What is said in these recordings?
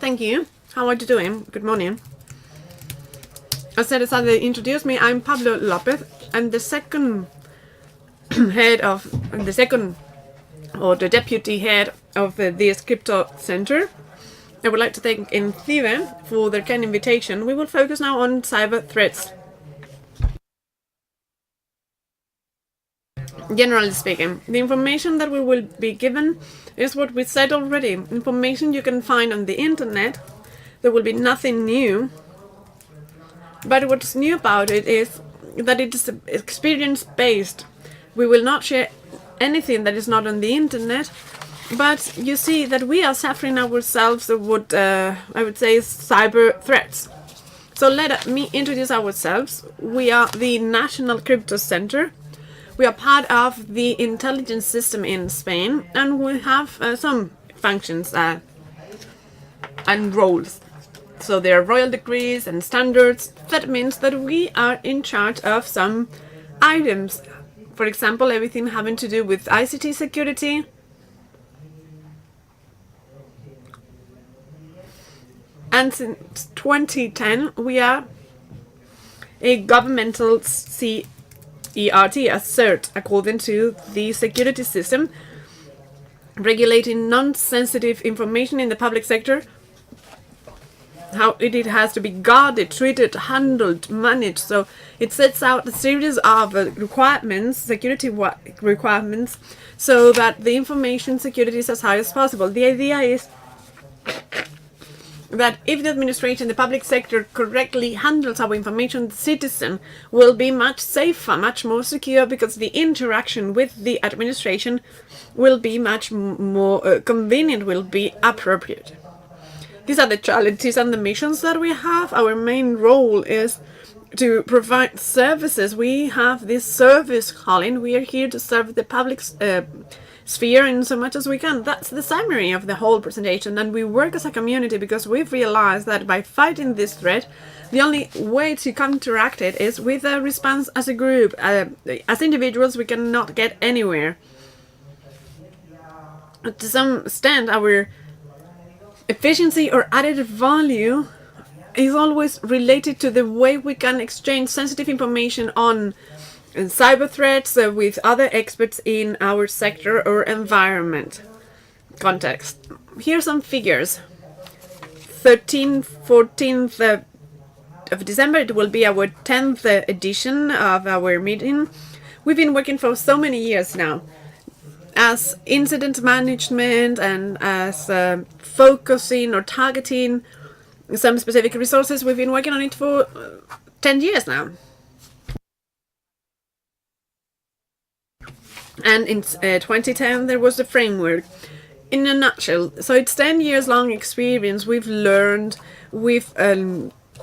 Thank you. How are you doing? Good morning. As they introduced me, I'm Pablo López. I'm the second the deputy head of this crypto center. I would like to thank Ciber for their kind invitation. We will focus now on cyber threats. Generally speaking, the information that we will be given is what we said already. Information you can find on the internet. There will be nothing new. But what's new about it is that it is experience-based. We will not share anything that is not on the internet. But you see that we are suffering ourselves what I would say is cyber threats. So let me introduce ourselves. We are the National Crypto Center. We are part of the intelligence system in Spain, and we have some functions and roles. So there are royal decrees and standards. That means that we are in charge of some items. For example, everything having to do with ICT security. And since 2010, we are a governmental CERT, a CERT, according to the security system, regulating non-sensitive information in the public sector, how it has to be guarded, treated, handled, managed. So it sets out a series of requirements, security requirements, so that the information security is as high as possible. The idea is that if the administration, the public sector, correctly handles our information, the citizen will be much safer, much more secure, because the interaction with the administration will be much more convenient, will be appropriate. These are the challenges and the missions that we have. Our main role is to provide services. We have this service calling. We are here to serve the public sphere in so much as we can. That's the summary of the whole presentation, and we work as a community because we've realized that by fighting this threat, the only way to counteract it is with a response as a group. As individuals, we cannot get anywhere. To some extent, our efficiency or added value is always related to the way we can exchange sensitive information on cyber threats with other experts in our sector or environment context. Here are some figures. 14th of December, it will be our 10th edition of our meeting. We've been working for so many years now as incident management and as focusing or targeting some specific resources. We've been working on it for 10 years now. And in 2010, there was the framework. In a nutshell, so it's 10 years long experience. We've learned, we've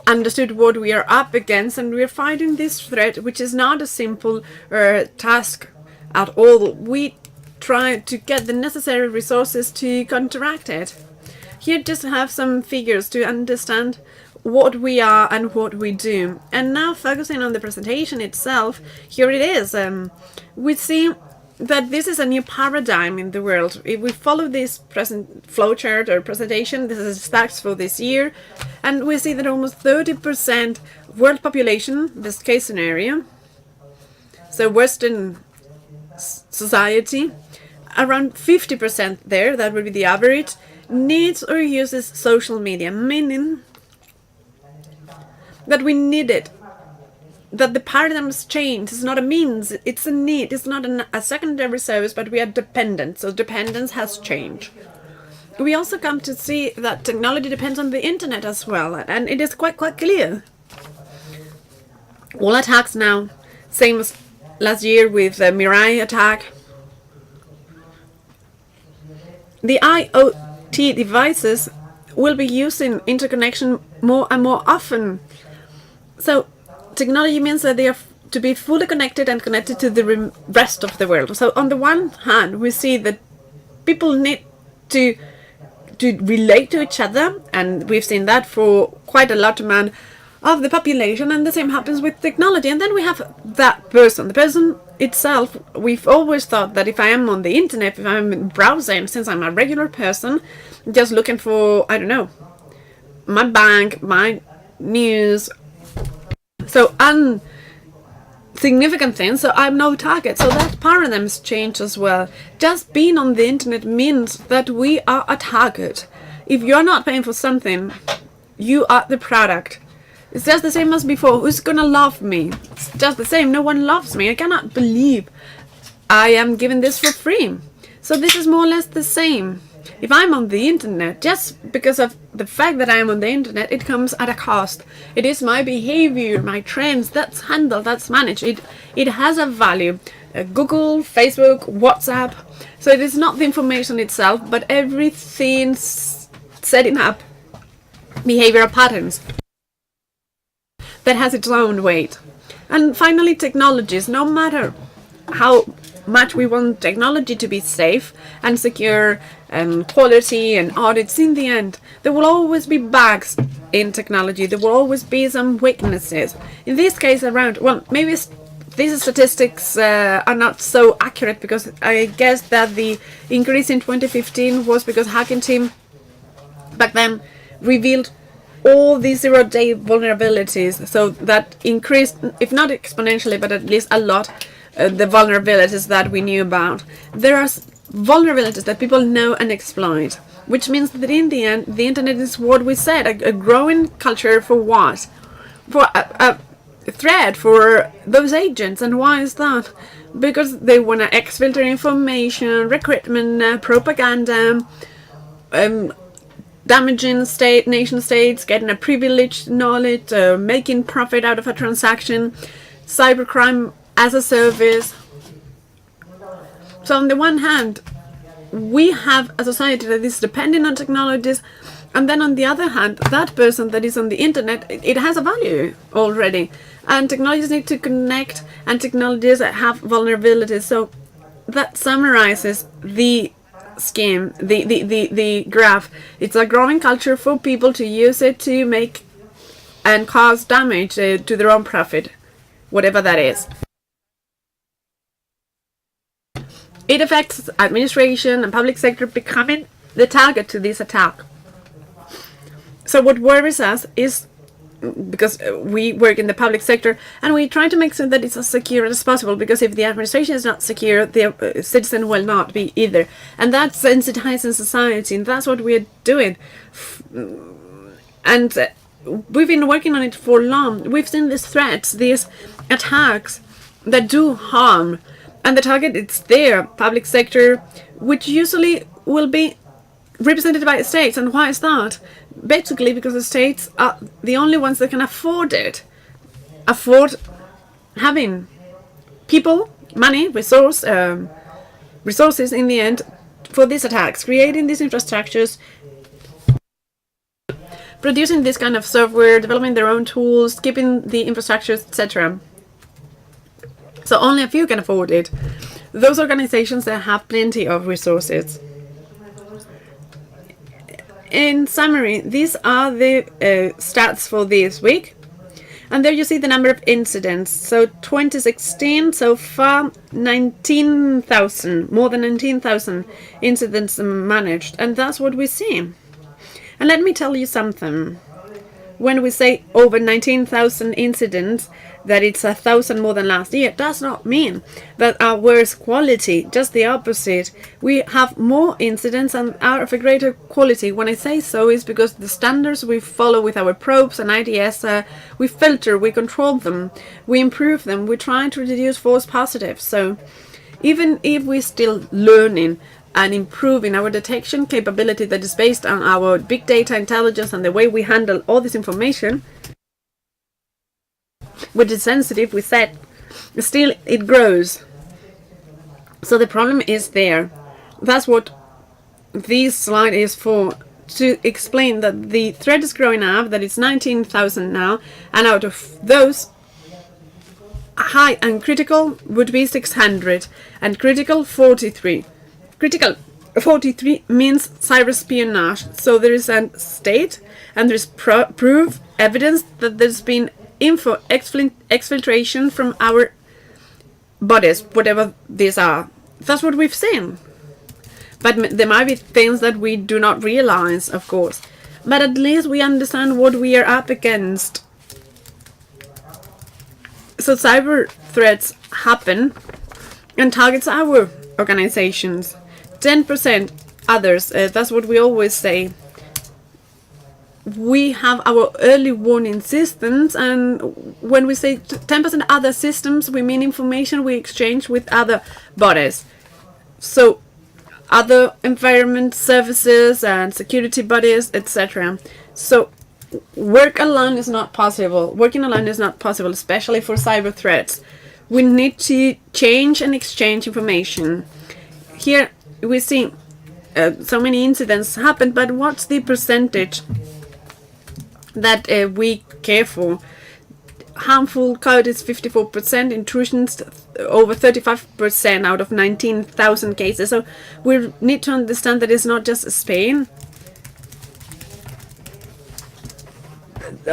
understood what we are up against, and we're fighting this threat, which is not a simple task at all. We try to get the necessary resources to counteract it. Here just have some figures to understand what we are and what we do. And now focusing on the presentation itself, here it is. We see that this is a new paradigm in the world. If we follow this present flowchart or presentation, this is stats for this year, and we see that almost 30% world population, best case scenario, so Western society, around 50% there, that would be the average, needs or uses social media, meaning that we need it. That the paradigm's change is not a means, it's a need. It's not a secondary service, but we are dependent. So dependence has changed. We also come to see that technology depends on the internet as well, and it is quite clear. All attacks now, same as last year with the Mirai attack. The IoT devices will be using interconnection more and more often. So technology means that they are to be fully connected and connected to the rest of the world. So on the one hand, we see that people need to relate to each other, and we've seen that for quite a large amount of the population, and the same happens with technology. And then we have that person. The person itself, we've always thought that if I am on the internet, if I'm browsing, since I'm a regular person, just looking for, I don't know, my bank, my news. So significant things, so I'm no target. So that paradigm's changed as well. Just being on the internet means that we are a target. If you're not paying for something, you are the product. It's just the same as before. Who's gonna love me? It's just the same. No one loves me. I cannot believe I am given this for free. So this is more or less the same. If I'm on the internet, just because of the fact that I'm on the internet, it comes at a cost. It is my behavior, my trends, that's handled, that's managed. It has a value. Google, Facebook, WhatsApp. So it is not the information itself, but everything setting up behavioral patterns that has its own weight. And finally, technologies. No matter how much we want technology to be safe and secure and quality and audits, in the end there will always be bugs in technology. There will always be some weaknesses. In this case around, well, maybe these statistics are not so accurate, because I guess that the increase in 2015 was because hacking team back then revealed all these 0-day vulnerabilities, so that increased, if not exponentially, but at least a lot, the vulnerabilities that we knew about. There are vulnerabilities that people know and exploit, which means that in the end, the internet is what we said, a growing culture for what? For a threat for those agents. And why is that? Because they want to exfilter information, recruitment, propaganda, damaging nation states, getting a privileged knowledge, making profit out of a transaction, cybercrime as a service. So on the one hand, we have a society that is dependent on technologies, and then on the other hand, that person that is on the internet, it has a value already, and technologies need to connect, and technologies have vulnerabilities. So that summarizes the scheme, the graph. It's a growing culture for people to use it to make and cause damage to their own profit, whatever that is. It affects administration and public sector becoming the target to this attack. So what worries us is, because we work in the public sector, and we try to make sure that it's as secure as possible, because if the administration is not secure, the citizen will not be either. And that's sensitizing society, and that's what we're doing. And we've been working on it for long. We've seen these threats, these attacks that do harm. And the target, it's there, public sector, which usually will be represented by states. And why is that? Basically because the states are the only ones that can afford it. Afford having people, money, resources in the end for these attacks, creating these infrastructures, producing this kind of software, developing their own tools, keeping the infrastructures, etc. So only a few can afford it. Those organizations that have plenty of resources. In summary, these are the stats for this week. And there you see the number of incidents. So 2016, so far, 19,000, more than 19,000 incidents managed. And that's what we see. And let me tell you something. When we say over 19,000 incidents, that it's 1,000 more than last year, does not mean that our worse quality, just the opposite. We have more incidents and are of a greater quality. When I say so, is because the standards we follow with our probes and IDS, we filter, we control them, we improve them, we try to reduce false positives. So even if we're still learning and improving our detection capability that is based on our big data intelligence and the way we handle all this information, which is sensitive, we said, still it grows. So the problem is there. That's what this slide is for, to explain that the threat is growing up, that it's 19,000 now, and out of those, high and critical would be 600, and critical 43. Critical 43 means cyber espionage. So there is a state, and there's proof, evidence that there's been exfiltration from our bodies, whatever these are. That's what we've seen. But there might be things that we do not realize, of course. but at least we understand what we are up against. So cyber threats happen and targets our organizations. 10% others, that's what we always say. We have our early warning systems, and when we say 10% other systems, we mean information we exchange with other bodies. So other environment services and security bodies, etc. So working alone is not possible, especially for cyber threats. We need to change and exchange information. Here we see so many incidents happen, but what's the percentage that we care for? Harmful code is 54%, intrusions over 35% out of 19,000 cases. So we need to understand that it's not just Spain.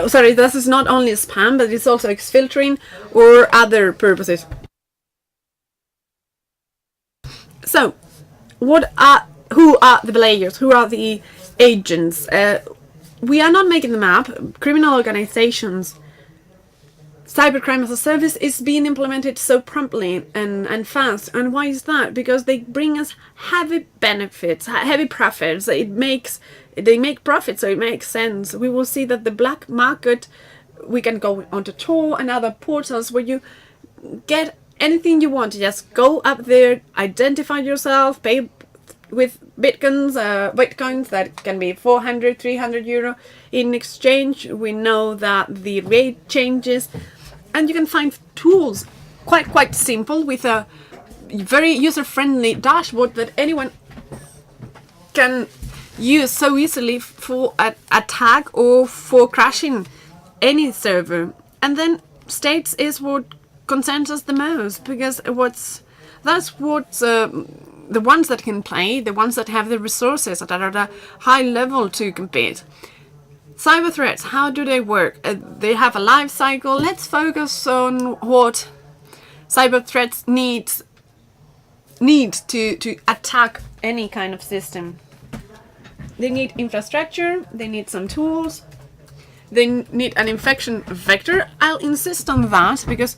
Sorry, this is not only spam, but it's also exfiltrating or other purposes. So, who are the players? Who are the agents? We are not making them up. Criminal organizations. Cybercrime as a service is being implemented so promptly and fast. And why is that? Because they bring us heavy benefits, heavy profits. They make profits, so it makes sense. We will see that the black market, we can go onto Tor and other portals where you get anything you want. Just go up there, identify yourself, pay with bitcoins that can be 400, 300 euro. In exchange, we know that the rate changes, and you can find tools quite simple with a very user-friendly dashboard that anyone can use so easily for an attack or for crashing any server. And then states is what concerns us the most, because the ones that can play, the ones that have the resources that are at a high level to compete. Cyber threats, how do they work? They have a life cycle. Let's focus on what cyber threats need to attack any kind of system. They need infrastructure, they need some tools, they need an infection vector. I'll insist on that because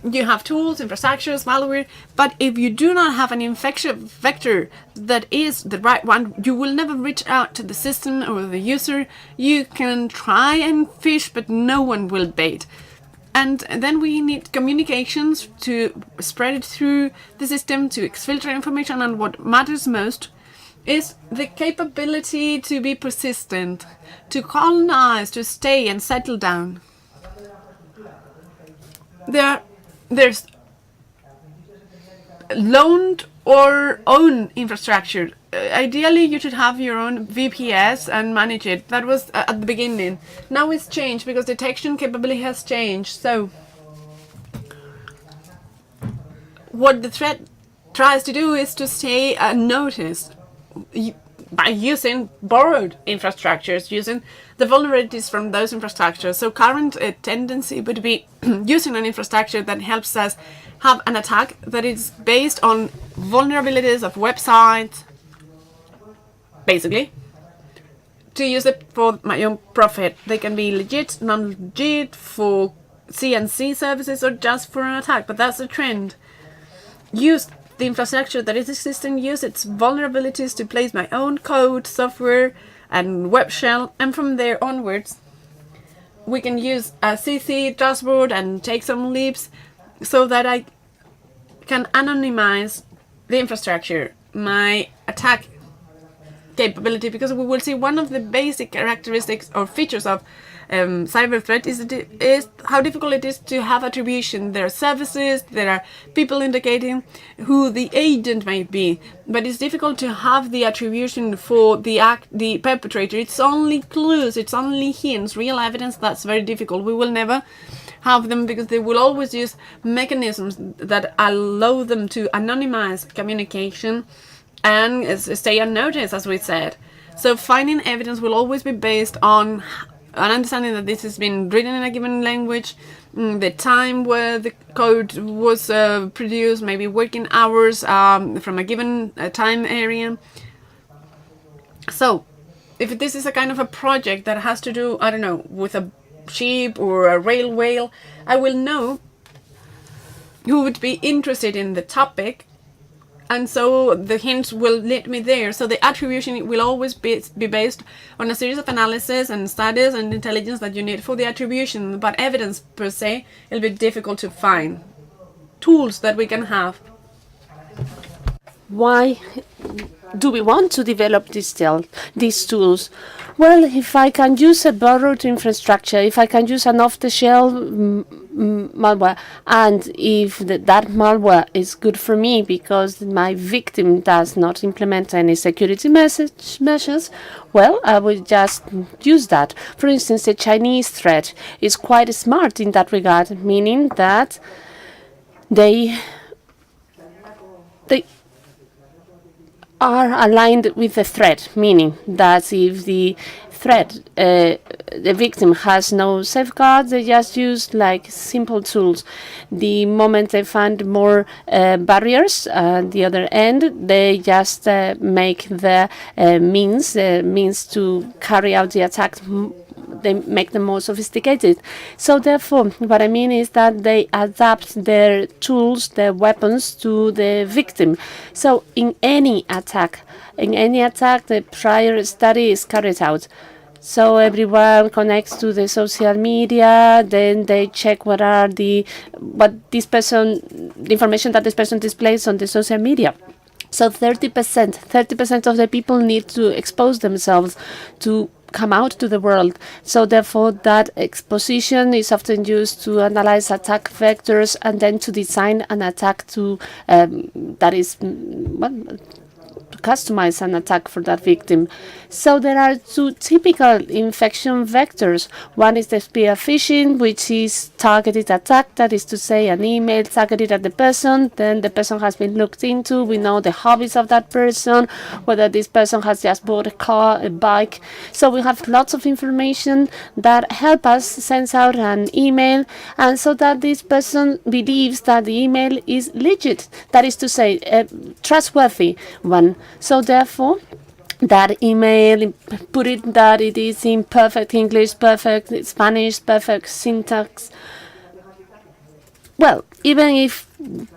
you have tools, infrastructures, malware, but if you do not have an infection vector that is the right one, you will never reach out to the system or the user. You can try and fish, but no one will bait. And then we need communications to spread it through the system, to exfiltrate information, and what matters most is the capability to be persistent, to colonize, to stay and settle down. There's loaned or own infrastructure. Ideally, you should have your own VPS and manage it. That was at the beginning. Now it's changed because detection capability has changed. So what the threat tries to do is to stay unnoticed by using borrowed infrastructures, using the vulnerabilities from those infrastructures. So current tendency would be using an infrastructure that helps us have an attack that is based on vulnerabilities of websites, basically, to use it for my own profit. They can be legit, non-legit, for CNC services, or just for an attack, but that's the trend. Use the infrastructure that is existing, use its vulnerabilities to place my own code, software, and web shell, and from there onwards, we can use a CC dashboard and take some leaps so that I can anonymize the infrastructure, my attack capability, because we will see one of the basic characteristics or features of cyber threat is how difficult it is to have attribution. There are services, there are people indicating who the agent might be, but it's difficult to have the attribution for the perpetrator. It's only clues, it's only hints, real evidence. That's very difficult. We will never have them because they will always use mechanisms that allow them to anonymize communication and stay unnoticed, as we said. So finding evidence will always be based on an understanding that this has been written in a given language, the time where the code was produced, maybe working hours from a given time area. So if this is a kind of a project that has to do, I don't know, with a ship or a railway, I will know who would be interested in the topic, and so the hints will lead me there. So the attribution will always be based on a series of analysis and studies and intelligence that you need for the attribution, but evidence per se, it'll be difficult to find. Tools that we can have. Why do we want to develop these tools? Well, if I can use a borrowed infrastructure, if I can use an off-the-shelf malware, and if that malware is good for me because my victim does not implement any security measures, well, I will just use that. For instance, the Chinese threat is quite smart in that regard, meaning that they are aligned with the threat, meaning that if the threat, the victim has no safeguards, they just use like simple tools. The moment they find more barriers at the other end, they just make the means to carry out the attack. They make them more sophisticated. So therefore, what I mean is that they adapt their tools, their weapons to the victim. So in any attack, the prior study is carried out. So everyone connects to the social media, then they check the information that this person displays on the social media. So 30% of the people need to expose themselves to come out to the world. So therefore, that exposition is often used to analyze attack vectors and then to design an attack to to customize an attack for that victim. So there are two typical infection vectors. One is the spear phishing, which is targeted attack, that is to say an email targeted at the person, then the person has been looked into, we know the hobbies of that person, whether this person has just bought a car, a bike. So we have lots of information that help us send out an email, and so that this person believes that the email is legit, that is to say a trustworthy one. So therefore, that email, put it that it is in perfect English, perfect Spanish, perfect syntax. Well, even if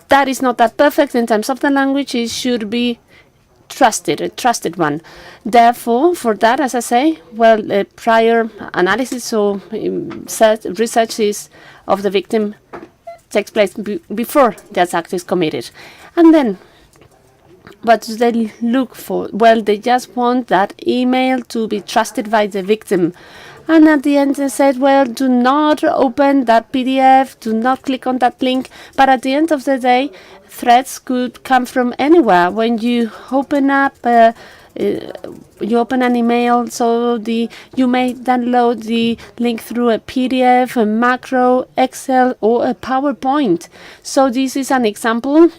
that is not that perfect in terms of the language, it should be trusted, a trusted one. Therefore, for that, as I say, well, a prior analysis or research of the victim takes place before the attack is committed. And then, what do they look for? Well, they just want that email to be trusted by the victim. And at the end, they said, well, do not open that PDF, do not click on that link. But at the end of the day, threats could come from anywhere. When you open up, you open an email, so you may download the link through a PDF, a macro, Excel, or a PowerPoint. So this is an example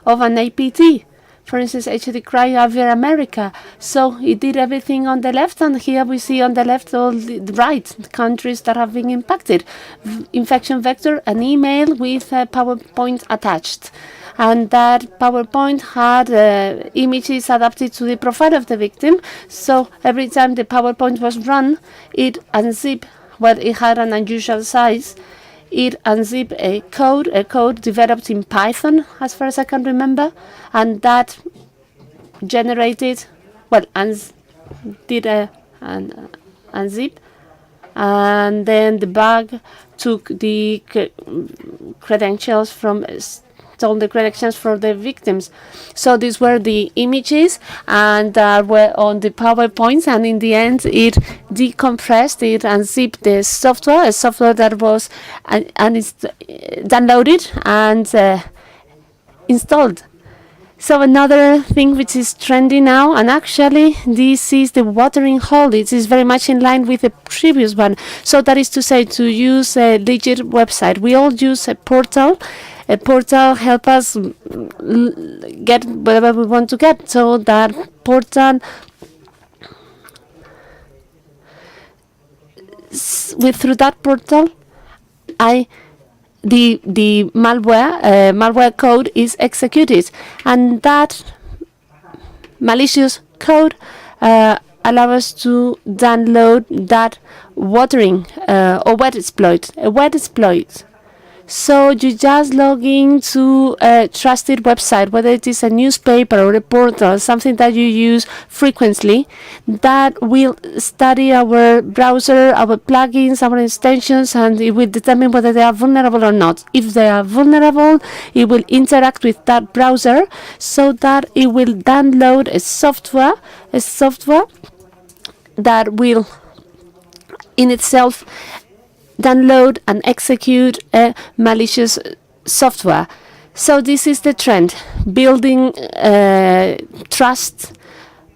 of an APT, for instance, HD Cry over America. So it did everything on the left, and here we see on the left all the right countries that have been impacted. Infection vector, an email with a PowerPoint attached. And that PowerPoint had images adapted to the profile of the victim. So every time the PowerPoint was run, it unzipped, well, it had an unusual size. It unzipped a code developed in Python, as far as I can remember, and that generated, well, did an unzip, and then the bug took the credentials from stole the credentials for the victims. So these were the images, and were on the PowerPoints, and in the end it decompressed, it unzipped the software, a software that was and it's downloaded and installed. So another thing which is trendy now, and actually this is the watering hole. It is very much in line with the previous one. So that is to say, to use a legit website. We all use a portal. A portal helps us get whatever we want to get. So that portal, through that portal, the malware code is executed, and that malicious code allow us to download that watering or web exploit, a web exploit. So you just log into a trusted website, whether it is a newspaper or a portal, something that you use frequently, that will study our browser, our plugins, our extensions, and it will determine whether they are vulnerable or not. If they are vulnerable, it will interact with that browser so that it will download a software that will in itself download and execute a malicious software. So this is the trend, building trust,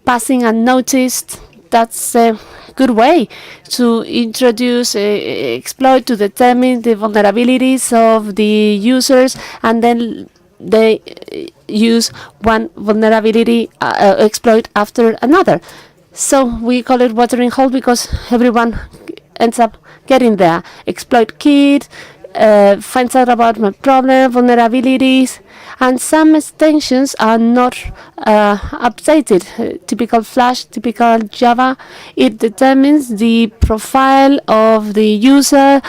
passing unnoticed. That's a good way to introduce a exploit to determine the vulnerabilities of the users, and then they use one vulnerability exploit after another. So we call it watering hole because everyone ends up getting there. Exploit kit, finds out about my problem, vulnerabilities, and some extensions are not updated. Typical Flash, typical Java. It determines the profile of the user,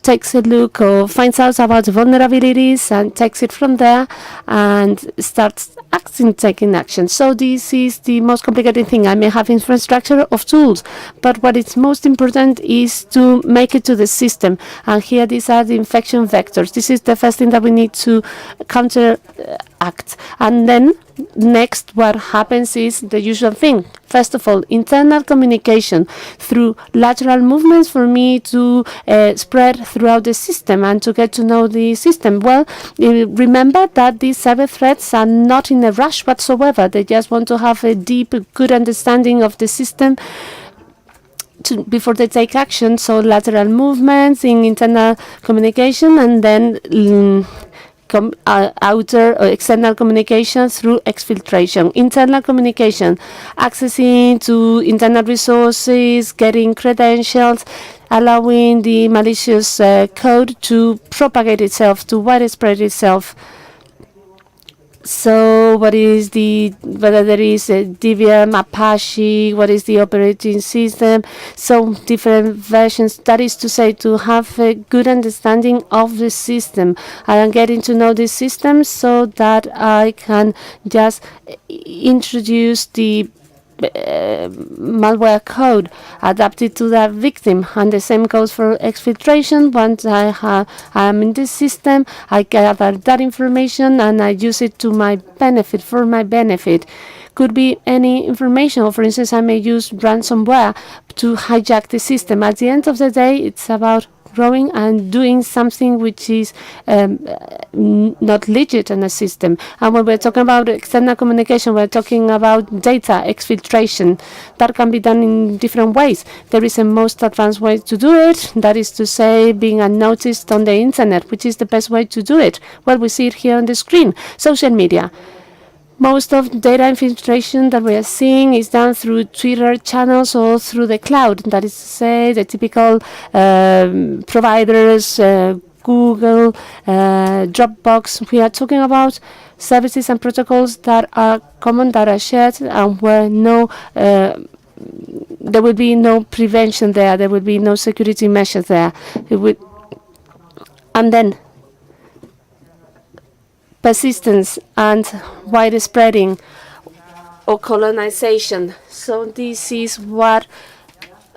takes a look or finds out about the vulnerabilities and takes it from there and starts taking action. So this is the most complicated thing. I may have infrastructure of tools, but what is most important is to make it to the system. And here these are the infection vectors. This is the first thing that we need to counteract. And then next, what happens is the usual thing. First of all, internal communication through lateral movements for me to spread throughout the system and to get to know the system. Well, remember that these cyber threats are not in a rush whatsoever. They just want to have a deep, good understanding of the system before they take action. So lateral movements in internal communication, and then outer or external communication through exfiltration. Internal communication, accessing to internal resources, getting credentials, allowing the malicious code to propagate itself, to widespread itself. So whether there is a Debian, Apache, what is the operating system, so different versions. That is to say, to have a good understanding of the system. I am getting to know the system so that I can just introduce the malware code adapted to that victim, and the same goes for exfiltration. Once I am in the system, I gather that information and I use it to my benefit, for my benefit. Could be any information, or for instance, I may use ransomware to hijack the system. At the end of the day, it's about growing and doing something which is not legit in a system. And when we're talking about external communication, we're talking about data exfiltration. That can be done in different ways. There is a most advanced way to do it. That is to say, being unnoticed on the internet. Which is the best way to do it? Well, we see it here on the screen. Social media. Most of data infiltration that we are seeing is done through Twitter channels or through the cloud. That is to say, the typical providers, Google, Dropbox. We are talking about services and protocols that are common, that are shared, and where there will be no prevention there. There will be no security measure there. And then persistence and widespreading or colonization. So this is what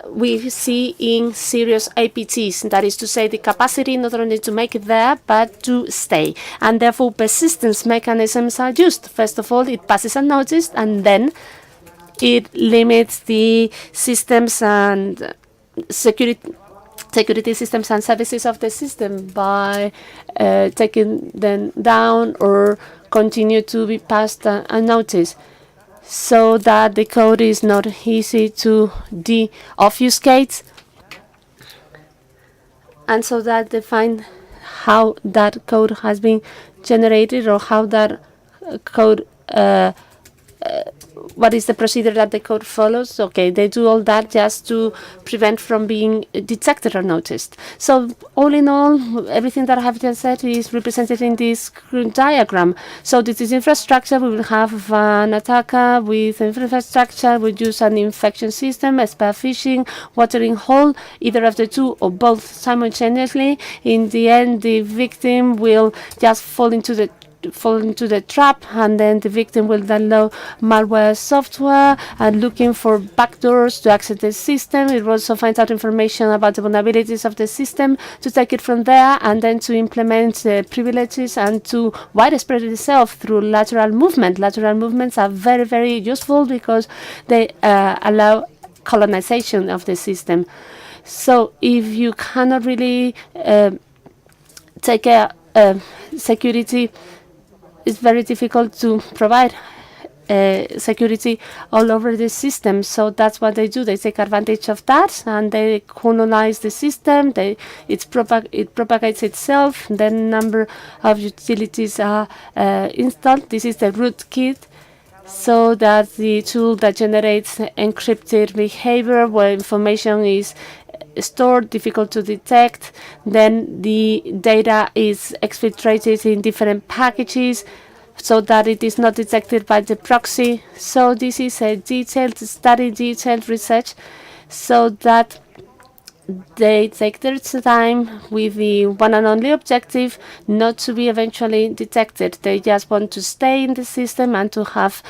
we see in serious APTs. That is to say, the capacity not only to make it there, but to stay. And therefore, persistence mechanisms are used. First of all, it passes unnoticed, and then it limits the systems and security systems and services of the system by taking them down or continue to be passed unnoticed, so that the code is not easy to de-obfuscate, and so that they find how that code has been generated or how that code what is the procedure that the code follows? Okay, they do all that just to prevent from being detected or noticed. So all in all, everything that I have just said is represented in this diagram. So this is infrastructure. We will have an attacker with infrastructure. We use an infection system, a spam phishing, watering hole, either of the two or both simultaneously. In the end, the victim will just fall into the trap, and then the victim will download malware software and looking for backdoors to access the system. It will also find out information about the vulnerabilities of the system to take it from there and then to implement privileges and to widespread itself through lateral movement. Lateral movements are very, very useful because they allow colonization of the system. So if you cannot really take care of security, it's very difficult to provide security all over the system. So that's what they do. They take advantage of that and they colonize the system. It propagates itself. Then a number of utilities are installed. This is the rootkit. So that's the tool that generates encrypted behavior where information is stored, difficult to detect. Then the data is exfiltrated in different packages so that it is not detected by the proxy. So this is a detailed study, detailed research, so that they take their time with the one and only objective not to be eventually detected. They just want to stay in the system and to have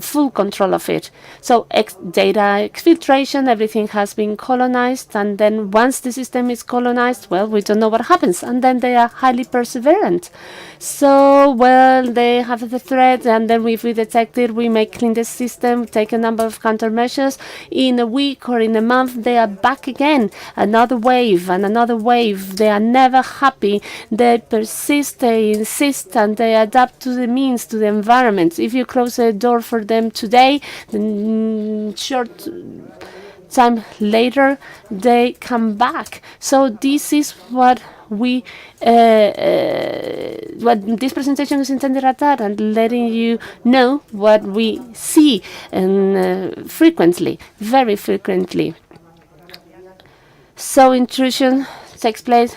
full control of it. So data exfiltration, everything has been colonized, and then once the system is colonized, well, we don't know what happens, and then they are highly perseverant. So, well, they have the threat, and then if we detect it, we may clean the system, take a number of countermeasures. In a week or in a month, they are back again. Another wave and another wave. They are never happy. They persist, they insist, and they adapt to the means, to the environment. If you close a door for them today, then short time later they come back. So this is what what this presentation is intended at, that, and letting you know what we see and frequently, very frequently. So intrusion takes place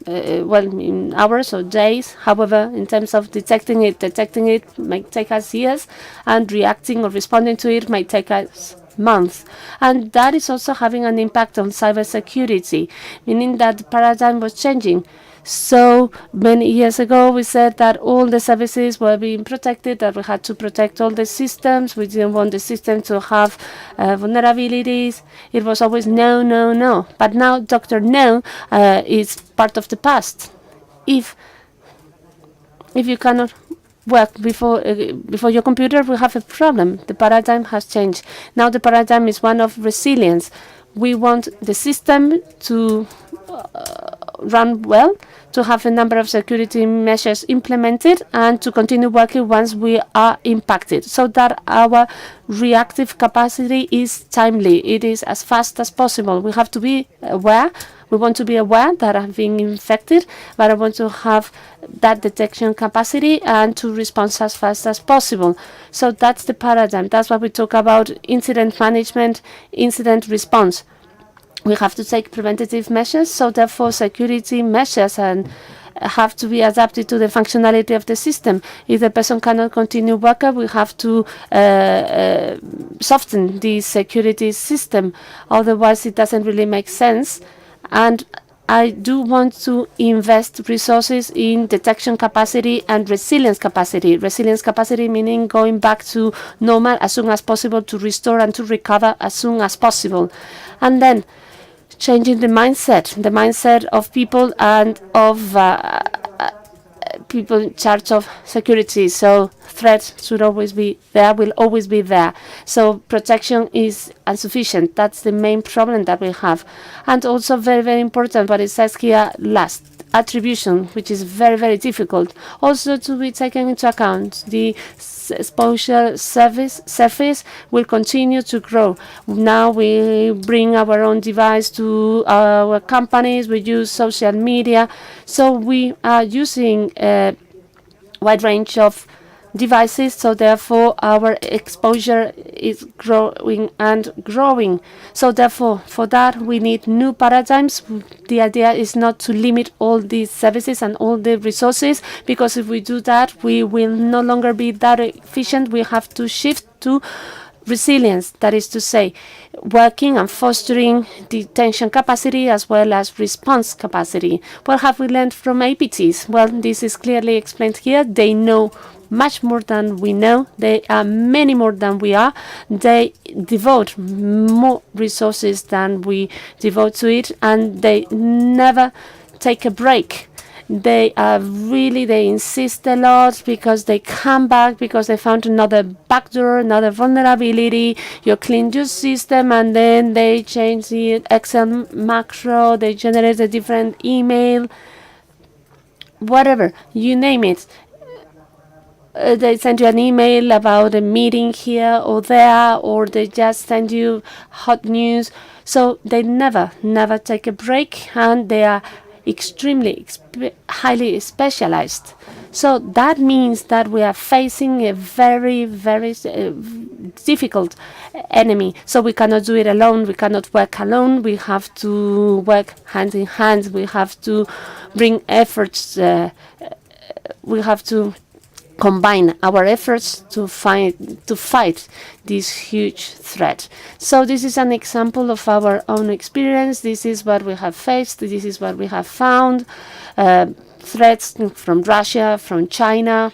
in hours or days. However, in terms of detecting it might take us years, and reacting or responding to it might take us months. And that is also having an impact on cybersecurity, meaning that the paradigm was changing. So many years ago, we said that all the services were being protected, that we had to protect all the systems. We didn't want the system to have vulnerabilities. It was always no, no, no. But now Dr. No is part of the past. If you cannot work before your computer, we have a problem. The paradigm has changed. Now the paradigm is one of resilience. We want the system to run well, to have a number of security measures implemented, and to continue working once we are impacted, so that our reactive capacity is timely. It is as fast as possible. We have to be aware. We want to be aware that I've been infected, but I want to have that detection capacity and to respond as fast as possible. So that's the paradigm. That's what we talk about: incident management, incident response. We have to take preventative measures, so therefore security measures and have to be adapted to the functionality of the system. If the person cannot continue working, we have to soften the security system. Otherwise, it doesn't really make sense. And I do want to invest resources in detection capacity and resilience capacity. Resilience capacity meaning going back to normal as soon as possible, to restore and to recover as soon as possible. And then changing the mindset of people and of people in charge of security. So threats should always be there, will always be there. So protection is insufficient. That's the main problem that we have. And also very, very important, what it says here last, attribution, which is very, very difficult. Also to be taken into account, the exposure surface will continue to grow. Now we bring our own device to our companies, we use social media, so we are using a wide range of devices, so therefore our exposure is growing and growing. So therefore, for that we need new paradigms. The idea is not to limit all these services and all the resources, because if we do that, we will no longer be that efficient. We have to shift to resilience, that is to say, working and fostering detection capacity as well as response capacity. What have we learned from APTs? Well, this is clearly explained here. They know much more than we know. They are many more than we are. They devote more resources than we devote to it, and they never take a break. They insist a lot, because they come back because they found another backdoor, another vulnerability. You clean your system and then they change the Excel macro, they generate a different email, whatever, you name it. They send you an email about a meeting here or there, or they just send you hot news. So they never take a break, and they are extremely highly specialized. So that means that we are facing a very difficult enemy. So we cannot do it alone. We cannot work alone. We have to work hand in hand. We have to bring efforts. We have to combine our efforts to fight this huge threat. So this is an example of our own experience. This is what we have faced. This is what we have found. Threats from Russia, from China,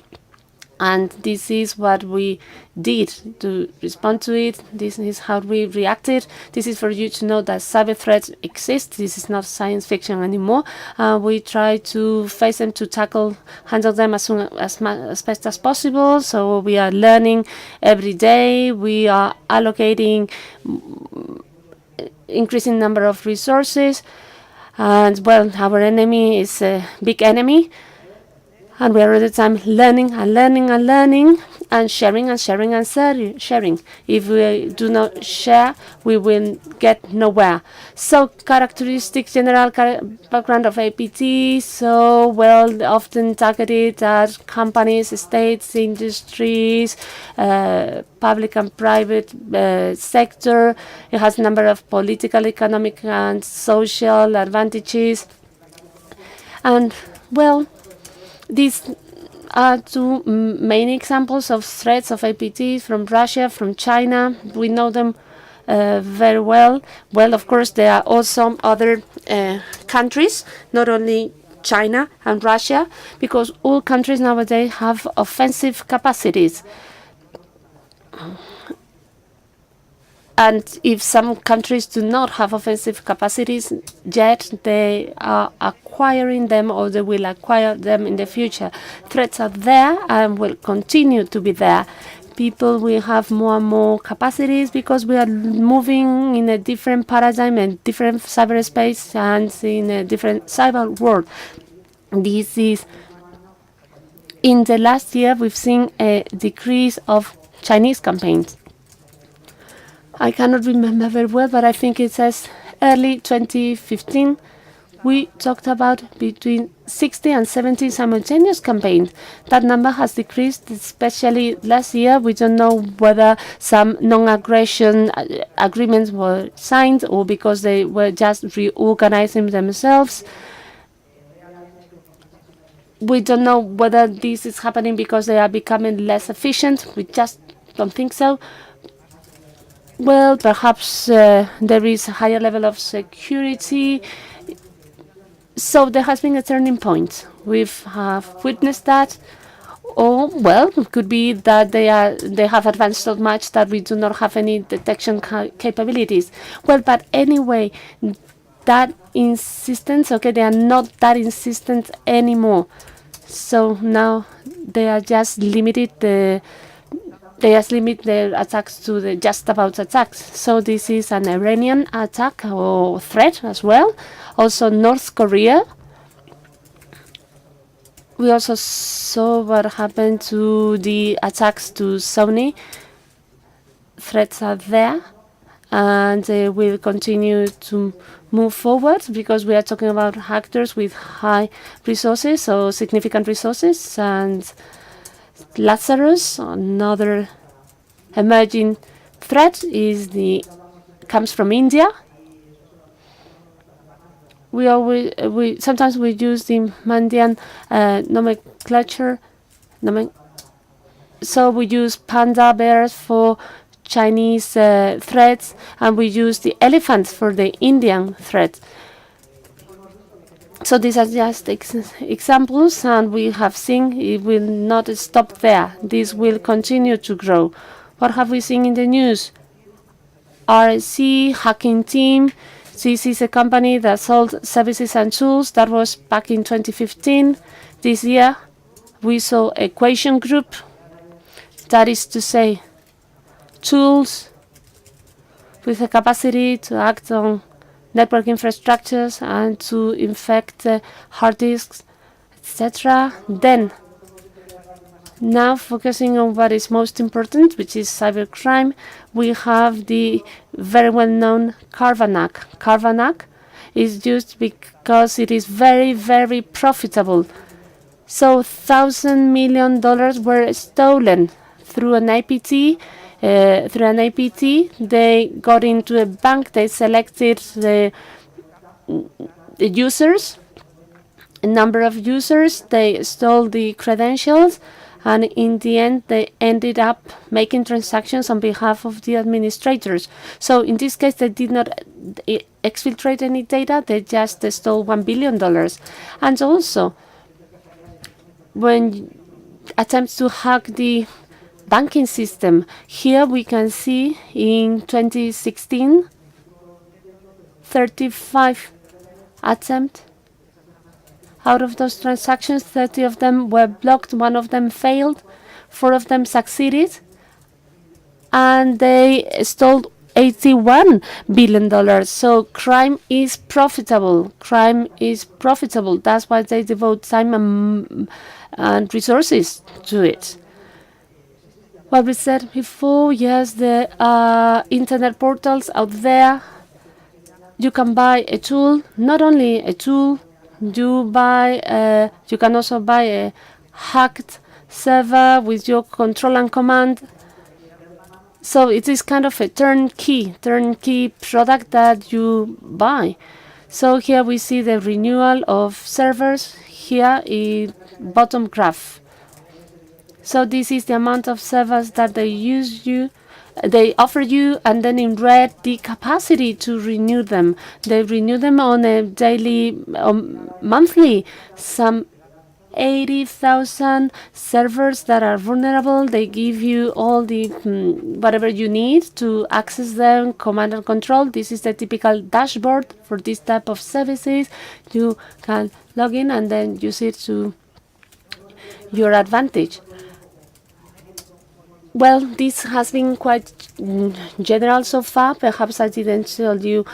and this is what we did to respond to it. This is how we reacted. This is for you to know that cyber threats exist. This is not science fiction anymore. We try to face them, to handle them as best as possible. So we are learning every day. We are allocating increasing number of resources. And well, our enemy is a big enemy. And we are all the time learning and sharing. If we do not share, we will get nowhere. So general background of APT. So well, often targeted at companies, states, industries, public and private sector. It has a number of political, economic, and social advantages. And well, these are two main examples of threats of APTs from Russia, from China. We know them very well. Well, of course, there are also other countries, not only China and Russia, because all countries nowadays have offensive capacities. And if some countries do not have offensive capacities yet, they are acquiring them, or they will acquire them in the future. Threats are there and will continue to be there. People will have more and more capacities because we are moving in a different paradigm and different cyberspace and in a different cyber world. This is, in the last year, we've seen a decrease of Chinese campaigns. I cannot remember very well, but I think it says early 2015, we talked about between 60 and 70 simultaneous campaigns. That number has decreased, especially last year. We don't know whether some non-aggression agreements were signed or because they were just reorganizing themselves. We don't know whether this is happening because they are becoming less efficient. We just don't think so. Well, perhaps there is a higher level of security. So there has been a turning point. We have witnessed that. Or, well, it could be that they have advanced so much that we do not have any detection capabilities. Well, but anyway, that insistence, okay, they are not that insistent anymore. So now they are just limited They just limit their attacks to the just about attacks. So this is an Iranian attack or threat as well. Also North Korea. We also saw what happened to the attacks to Sony. Threats are there, and they will continue to move forward because we are talking about actors with high resources or significant resources, and Lazarus, another emerging threat, comes from India. Sometimes we use the Mandian nomenclature. So we use panda bears for Chinese threats, and we use the elephants for the Indian threat. So these are just examples, and we have seen it will not stop there. This will continue to grow. What have we seen in the news? RSC, hacking team. This is a company that sold services and tools. That was back in 2015. This year, we saw Equation Group. That is to say, tools with the capacity to act on network infrastructures and to infect hard disks, etc. Then, now focusing on what is most important, which is cybercrime, we have the very well-known Carvanac. Carvanac is used because it is very, very profitable. So $1,000 million were stolen through an APT. They got into a bank. They selected the users, a number of users. They stole the credentials, and in the end, they ended up making transactions on behalf of the administrators. So in this case, they did not exfiltrate any data. They just stole $1 billion. And also, when attempts to hack the banking system, here we can see in 2016, 35 attempts. Out of those transactions, 30 of them were blocked, 1 of them failed, 4 of them succeeded, and they stole $81 billion. So crime is profitable. Crime is profitable. That's why they devote time and resources to it. What we said before, yes, the internet portals out there, you can buy a tool, not only a tool, you can also buy a hacked server with your control and command. So it is kind of a turnkey product that you buy. So here we see the renewal of servers, here in bottom graph. So this is the amount of servers that they offer you, and then in red, the capacity to renew them. They renew them on a daily, monthly. Some 80,000 servers that are vulnerable. They give you all the whatever you need to access them, command and control. This is the typical dashboard for this type of services. You can log in and then use it to your advantage. Well, this has been quite general so far. Perhaps I didn't tell you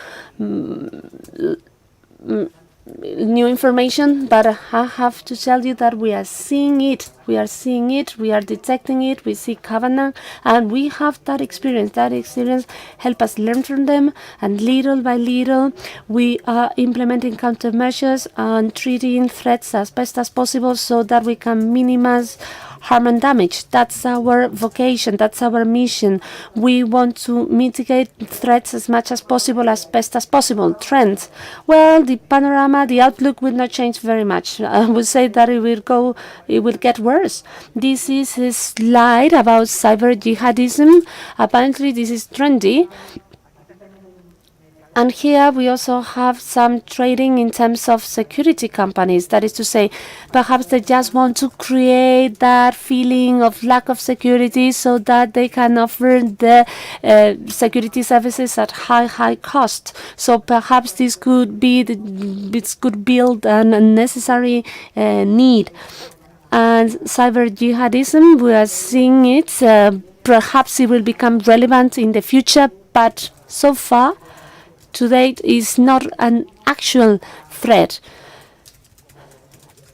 new information, but I have to tell you that we are seeing it. We are seeing it. We are detecting it. We see Covenant, and we have that experience. That experience helps us learn from them, and little by little, we are implementing countermeasures and treating threats as best as possible so that we can minimize harm and damage. That's our vocation. That's our mission. We want to mitigate threats as much as possible, as best as possible. Trends. Well, the panorama, the outlook will not change very much. I would say that it will get worse. This is a slide about cyber jihadism. Apparently, this is trendy. And here we also have some trading in terms of security companies. That is to say, perhaps they just want to create that feeling of lack of security so that they can offer the security services at high cost. So perhaps this could build an unnecessary need. And cyber jihadism, we are seeing it. Perhaps it will become relevant in the future, but so far, to date, is not an actual threat.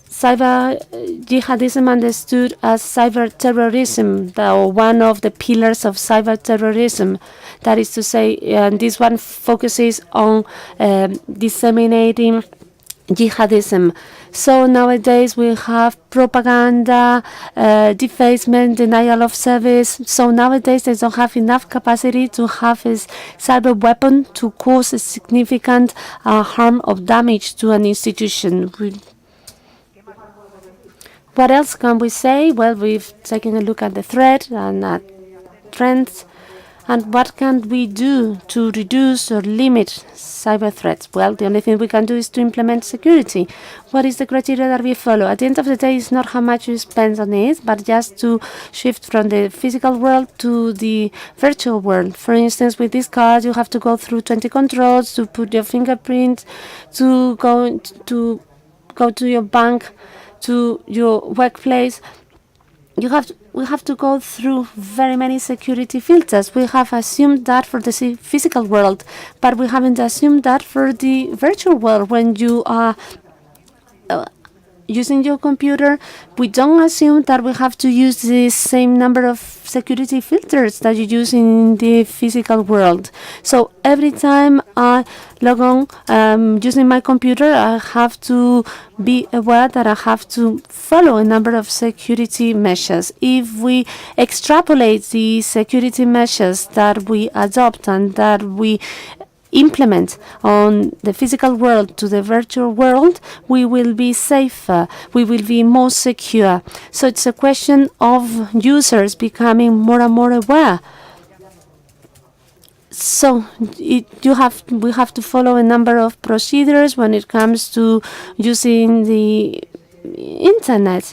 Cyber jihadism understood as cyber terrorism, or one of the pillars of cyber terrorism. That is to say, this one focuses on disseminating jihadism. So nowadays we have propaganda, defacement, denial of service. So nowadays they don't have enough capacity to have a cyber weapon to cause a significant harm or damage to an institution. What else can we say? Well, we've taken a look at the threat and at trends. And what can we do to reduce or limit cyber threats? Well, the only thing we can do is to implement security. What is the criteria that we follow? At the end of the day, it's not how much you spend on it, but just to shift from the physical world to the virtual world. For instance, with this card, you have to go through 20 controls to put your fingerprint, to go to your bank, to your workplace. We have to go through very many security filters. We have assumed that for the physical world, but we haven't assumed that for the virtual world. When you are using your computer, we don't assume that we have to use the same number of security filters that you use in the physical world. So every time I log on using my computer, I have to be aware that I have to follow a number of security measures. If we extrapolate the security measures that we adopt and that we implement on the physical world to the virtual world, we will be safer, we will be more secure. So it's a question of users becoming more and more aware. So we have to follow a number of procedures when it comes to using the internet.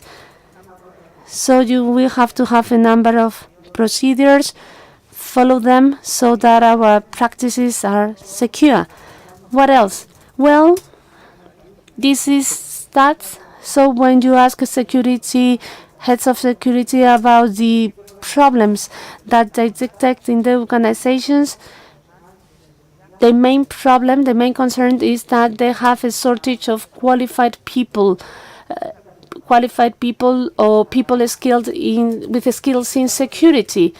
So we have to have a number of procedures, follow them so that our practices are secure. What else? Well, this is stats. So when you ask heads of security about the problems that they detect in the organizations, the main concern is that they have a shortage of qualified people or people skilled with skills in security.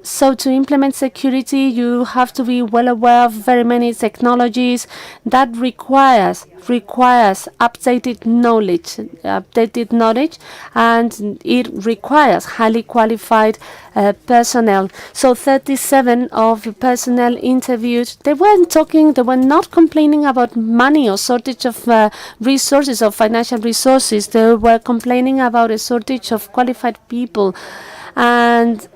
So to implement security, you have to be well aware of very many technologies that requires updated knowledge, and it requires highly qualified personnel. So 37 of the personnel interviewed, they were not complaining about money or shortage of resources or financial resources. They were complaining about a shortage of qualified people. And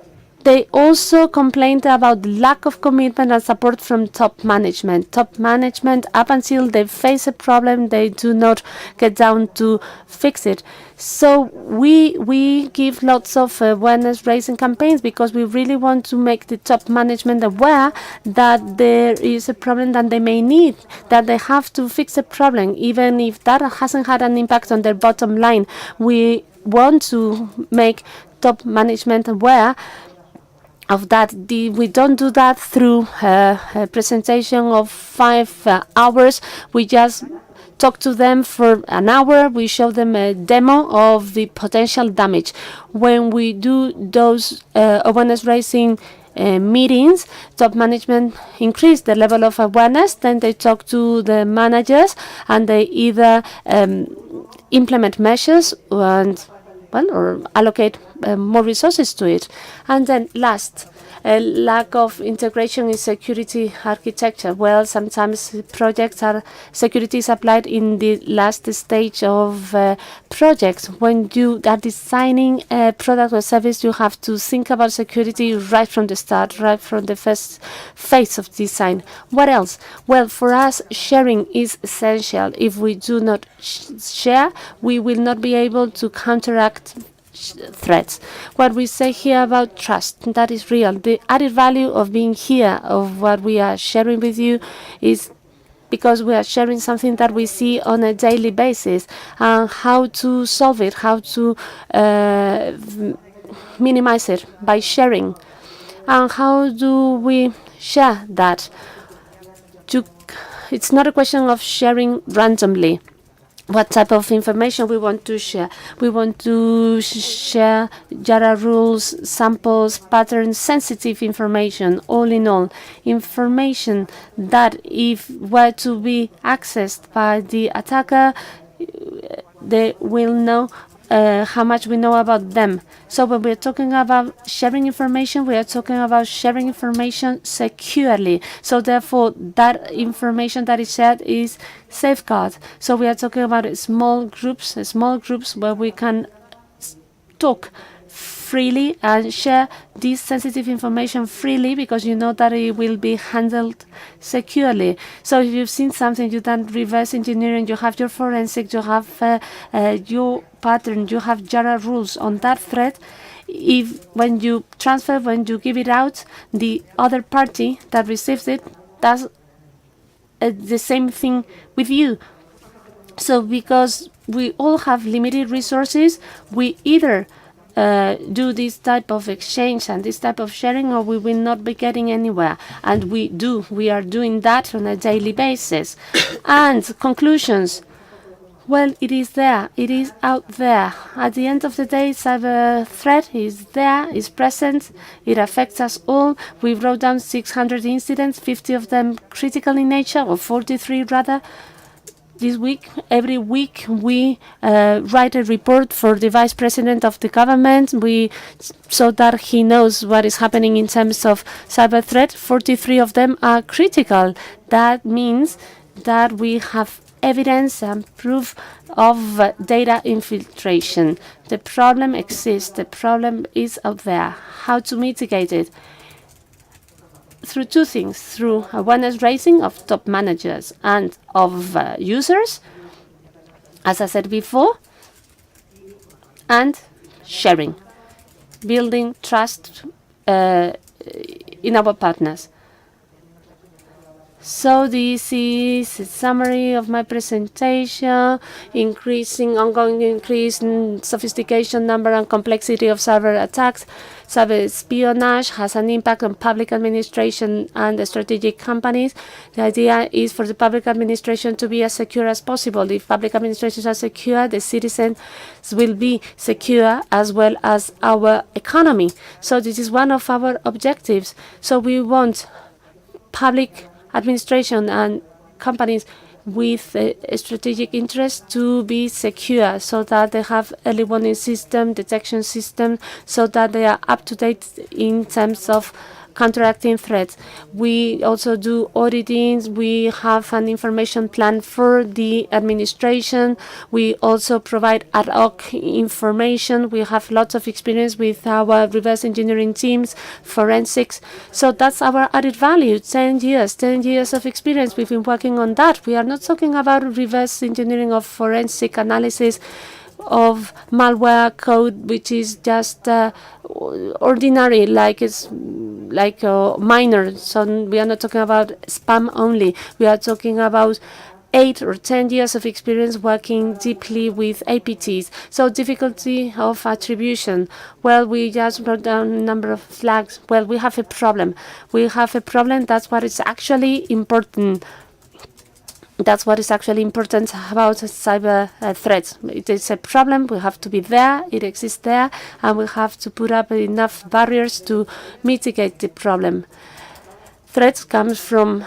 they also complained about the lack of commitment and support from top management. Top management, up until they face a problem, they do not get down to fix it. So we give lots of awareness raising campaigns because we really want to make the top management aware that there is a problem that they may need, that they have to fix a problem, even if that hasn't had an impact on their bottom line. We want to make top management aware of that. We don't do that through a presentation of 5 hours. We just talk to them for an hour. We show them a demo of the potential damage. When we do those awareness raising meetings, top management increase the level of awareness. Then they talk to the managers and they either implement measures or allocate more resources to it. And then last, a lack of integration in security architecture. Well, sometimes security is applied in the last stage of projects. When you are designing a product or service, you have to think about security right from the start, right from the first phase of design. What else? Well, for us, sharing is essential. If we do not share, we will not be able to counteract threats. What we say here about trust, that is real. The added value of being here, of what we are sharing with you, is because we are sharing something that we see on a daily basis, and how to solve it, how to minimize it by sharing. And how do we share that? It's not a question of sharing randomly. What type of information we want to share? We want to share JARA rules, samples, patterns, sensitive information, all in all. Information that, if were to be accessed by the attacker, they will know how much we know about them. So when we're talking about sharing information, we are talking about sharing information securely. So therefore, that information that is shared is safeguarded. So we are talking about small groups where we can talk freely and share this sensitive information freely, because you know that it will be handled securely. So if you've seen something, you done reverse engineering, you have your forensic, you have your pattern, you have JARA rules on that threat. If when you transfer, when you give it out, the other party that receives it does the same thing with you. So because we all have limited resources, we either do this type of exchange and this type of sharing, or we will not be getting anywhere. And we are doing that on a daily basis. And conclusions. Well, it is there. It is out there. At the end of the day, cyber threat is there, is present. It affects us all. We wrote down 600 incidents, 50 of them critical in nature, or 43 rather. This week, every week, we write a report for the Vice President of the government, so that he knows what is happening in terms of cyber threat. 43 of them are critical. That means that we have evidence and proof of data infiltration. The problem exists. The problem is out there. How to mitigate it? Through two things: through awareness raising of top managers and of users, as I said before, and sharing, building trust in our partners. So this is a summary of my presentation. Ongoing increase in sophistication, number and complexity of cyber attacks. Cyber espionage has an impact on public administration and strategic companies. The idea is for the public administration to be as secure as possible. If public administrations are secure, the citizens will be secure, as well as our economy. So this is one of our objectives. So we want public administration and companies with a strategic interest to be secure, so that they have early warning system, detection system, so that they are up to date in terms of counteracting threats. We also do auditings. We have an information plan for the administration. We also provide ad hoc information. We have lots of experience with our reverse engineering teams, forensics. So that's our added value. 10 years of experience. We've been working on that. We are not talking about reverse engineering of forensic analysis of malware code, which is just ordinary, like minor. So we are not talking about spam only. We are talking about 8 or 10 years of experience working deeply with APTs. So difficulty of attribution. Well, we just wrote down a number of flags. Well, we have a problem. That's what is actually important. That's what is actually important about cyber threats. It is a problem. We have to be there. It exists there. And we have to put up enough barriers to mitigate the problem. Threats come from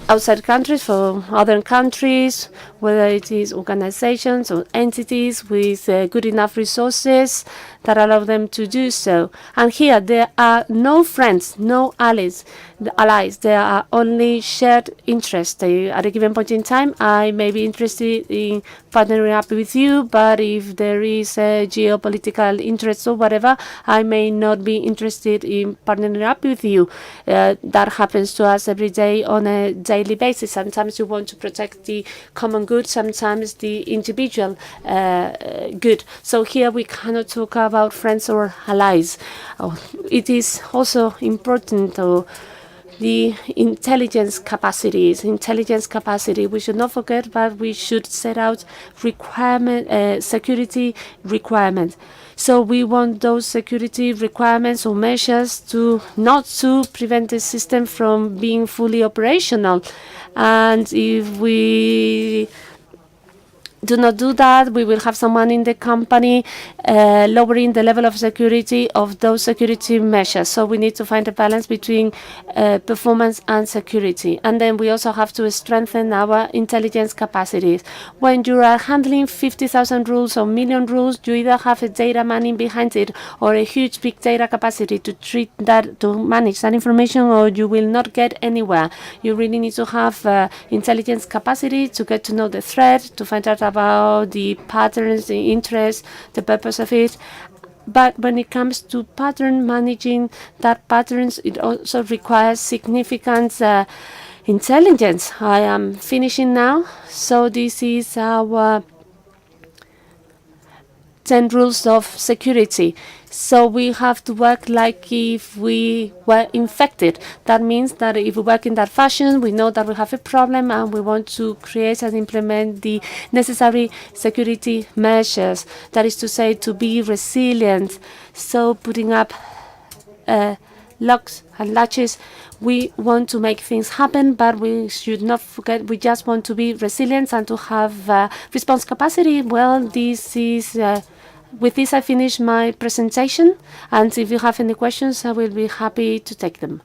outside countries, from other countries, whether it is organizations or entities with good enough resources that allow them to do so. And here there are no friends, no allies. There are only shared interests. At a given point in time, I may be interested in partnering up with you, but if there is a geopolitical interest or whatever, I may not be interested in partnering up with you. That happens to us every day on a daily basis. Sometimes you want to protect the common good, sometimes the individual good. So here we cannot talk about friends or allies. It is also important the intelligence capacity. We should not forget, but we should set out security requirements. So we want those security requirements or measures not to prevent the system from being fully operational. And if we do not do that, we will have someone in the company lowering the level of security of those security measures. So we need to find a balance between performance and security. And then we also have to strengthen our intelligence capacities. When you are handling 50,000 rules or million rules, you either have a data mining behind it or a huge big data capacity to treat that, to manage that information, or you will not get anywhere. You really need to have intelligence capacity to get to know the threat, to find out about the patterns, the interests, the purpose of it. But when it comes to pattern managing, that patterns, it also requires significant intelligence. I am finishing now. So this is our 10 rules of security. So we have to work like if we were infected. That means that if we work in that fashion, we know that we have a problem and we want to create and implement the necessary security measures. That is to say, to be resilient. So putting up locks and latches, we want to make things happen, but we should not forget we just want to be resilient and to have response capacity. Well, this is with this I finish my presentation, and if you have any questions, I will be happy to take them.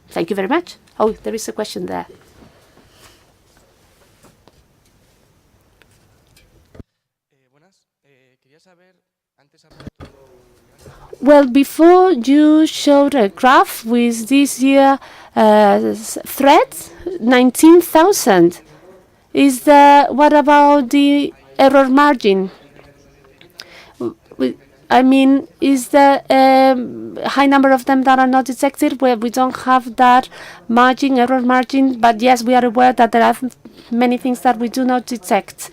Thank you very much. Oh, there is a question there. Well, before you showed a graph with this year threats, 19,000. What about the error margin? I mean, is there a high number of them that are not detected where we don't have that margin, error margin? But yes, we are aware that there are many things that we do not detect.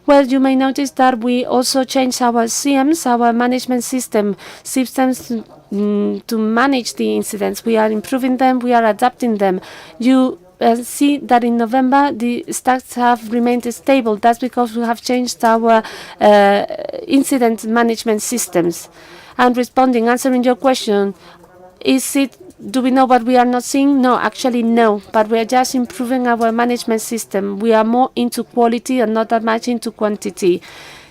Well, you may notice that we also changed our CMs, our management systems to manage the incidents. We are improving them, we are adapting them. You see that in November the stats have remained stable. That's because we have changed our incident management systems. And answering your question, do we know what we are not seeing? No, actually no, but we are just improving our management system. We are more into quality and not that much into quantity.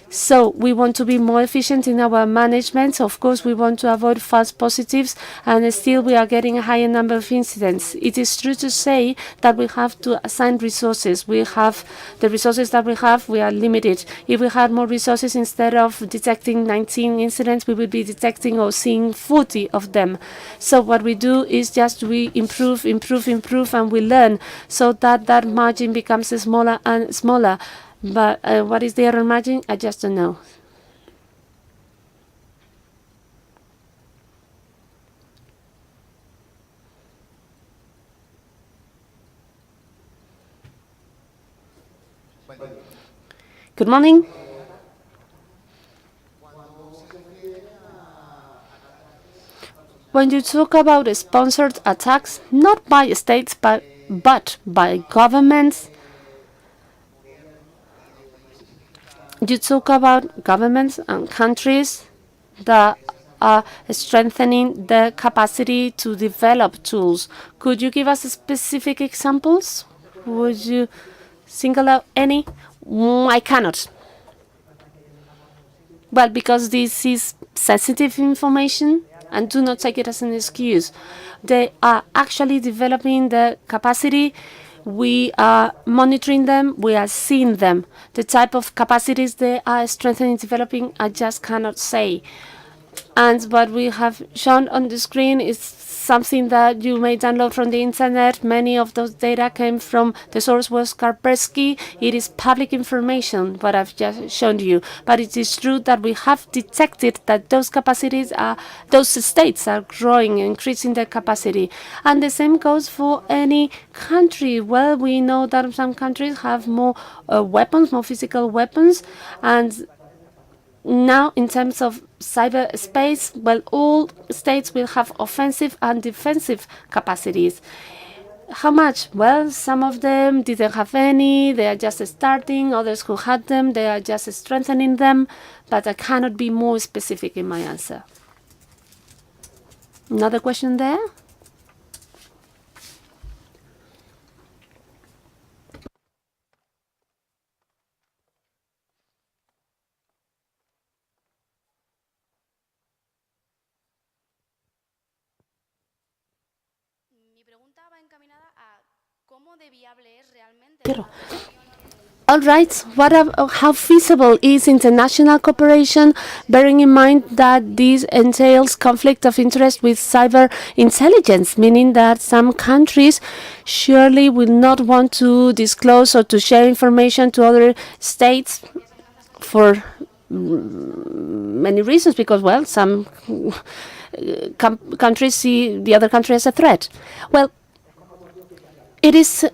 So we want to be more efficient in our management. Of course, we want to avoid false positives, and still we are getting a higher number of incidents. It is true to say that we have to assign resources. We have the resources that we are limited. If we had more resources, instead of detecting 19 incidents, we would be detecting or seeing 40 of them. So what we do is just we improve, and we learn so that margin becomes smaller and smaller. But what is the error margin? I just don't know. Good morning. When you talk about sponsored attacks, not by states, but by governments, you talk about governments and countries that are strengthening their capacity to develop tools. Could you give us specific examples? Would you single out any? I cannot. Well, because this is sensitive information, and do not take it as an excuse. They are actually developing the capacity. We are monitoring them, we are seeing them. The type of capacities they are strengthening, developing, I just cannot say. And what we have shown on the screen is something that you may download from the internet. Many of those data came from, the source was Kaspersky. It is public information, what I've just shown you. But it is true that we have detected that those states are growing, increasing their capacity. And the same goes for any country. Well, we know that some countries have more weapons, more physical weapons, and now, in terms of cyberspace, well, all states will have offensive and defensive capacities. How much? Well, some of them didn't have any. They are just starting. Others who had them, they are just strengthening them. But I cannot be more specific in my answer. Another question there? All right, how feasible is international cooperation, bearing in mind that this entails conflict of interest with cyber intelligence, meaning that some countries surely will not want to disclose or to share information to other states for many reasons, because, well, some countries see the other country as a threat. Well, it is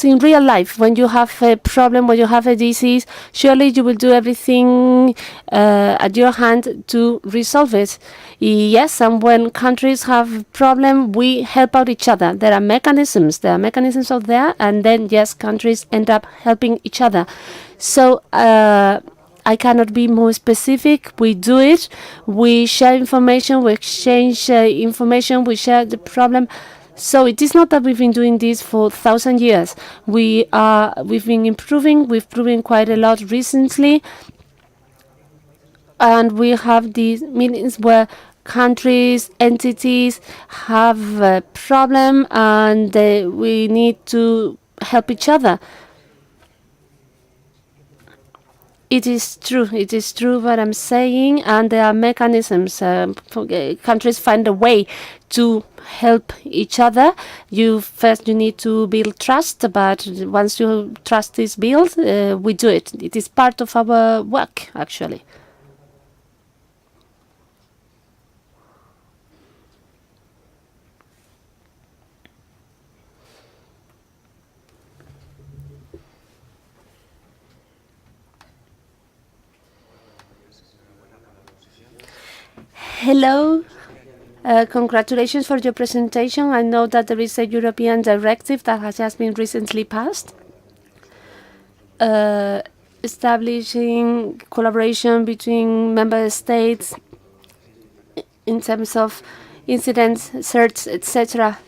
in real life. When you have a problem, when you have a disease, surely you will do everything at your hand to resolve it. Yes, and when countries have a problem, we help out each other. There are mechanisms out there, and then, yes, countries end up helping each other. So I cannot be more specific. We do it. We share information. We exchange information. We share the problem. So it is not that we've been doing this for 1,000 years. We've been improving. We've proven quite a lot recently, and we have these meetings where countries, entities have a problem, and we need to help each other. It is true what I'm saying, and there are mechanisms. Countries find a way to help each other. You need to build trust, but once your trust is built, we do it. It is part of our work, actually. Hello. Congratulations for your presentation. I know that there is a European directive that has just been recently passed, establishing collaboration between member states in terms of incidents, certs, etc.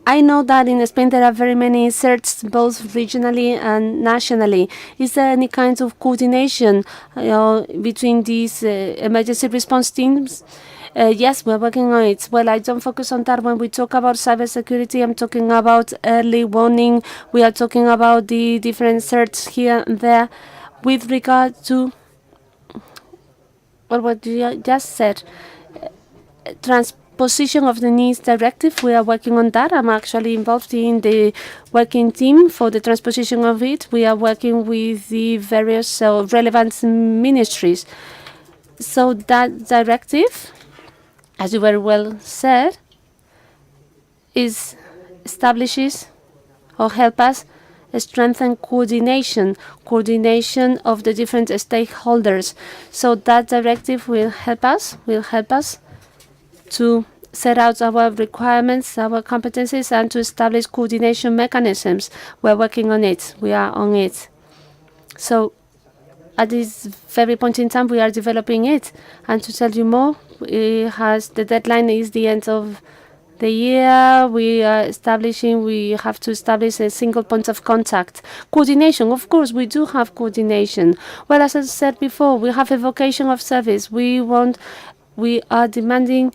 I know that in Spain there are very many certs, both regionally and nationally. Is there any kind of coordination between these emergency response teams? Yes, we're working on it. Well, I don't focus on that. When we talk about cybersecurity, I'm talking about early warning. We are talking about the different certs here and there. With regard to what you just said, transposition of the NIS directive, we are working on that. I'm actually involved in the working team for the transposition of it. We are working with the various relevant ministries. So that directive, as you very well said, establishes or help us strengthen coordination of the different stakeholders. So that directive will help us to set out our requirements, our competencies, and to establish coordination mechanisms. We're working on it. We are on it. So at this very point in time, we are developing it. And to tell you more, the deadline is the end of the year. We have to establish a single point of contact. Coordination, of course, we do have coordination. Well, as I said before, we have a vocation of service. We are demanding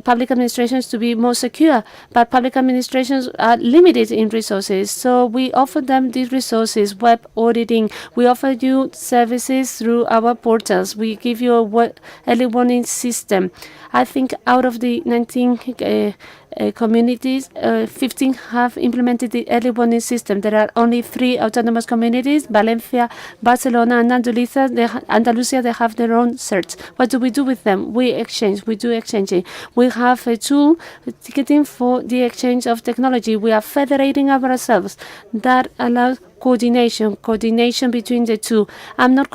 public administrations to be more secure, but public administrations are limited in resources. So we offer them these resources, web auditing. We offer you services through our portals. We give you a early warning system. I think out of the 19 communities, 15 have implemented the early warning system. There are only 3 autonomous communities, Valencia, Barcelona, and Andalusia. They have their own certs. What do we do with them? We do exchanging. We have a tool, ticketing for the exchange of technology. We are federating ourselves. That allows coordination between the two. I don't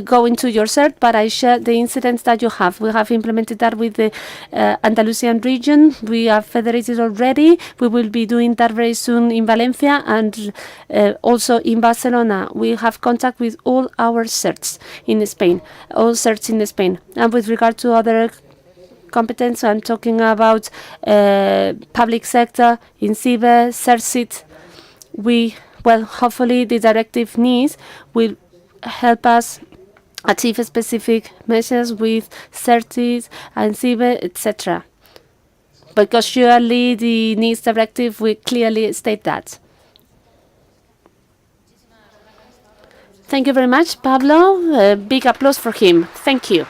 go into your cert, but I share the incidents that you have. We have implemented that with the Andalusian region. We are federated already. We will be doing that very soon in Valencia and also in Barcelona. We have contact with all our certs in Spain, And with regard to other competence, I'm talking about public sector, in cyber, CERCIT. Hopefully the directive NIS will help us achieve specific measures with CERTIs and CIBE, etc. Because surely the NIST directive will clearly state that. Thank you very much, Pablo. A big applause for him. Thank you.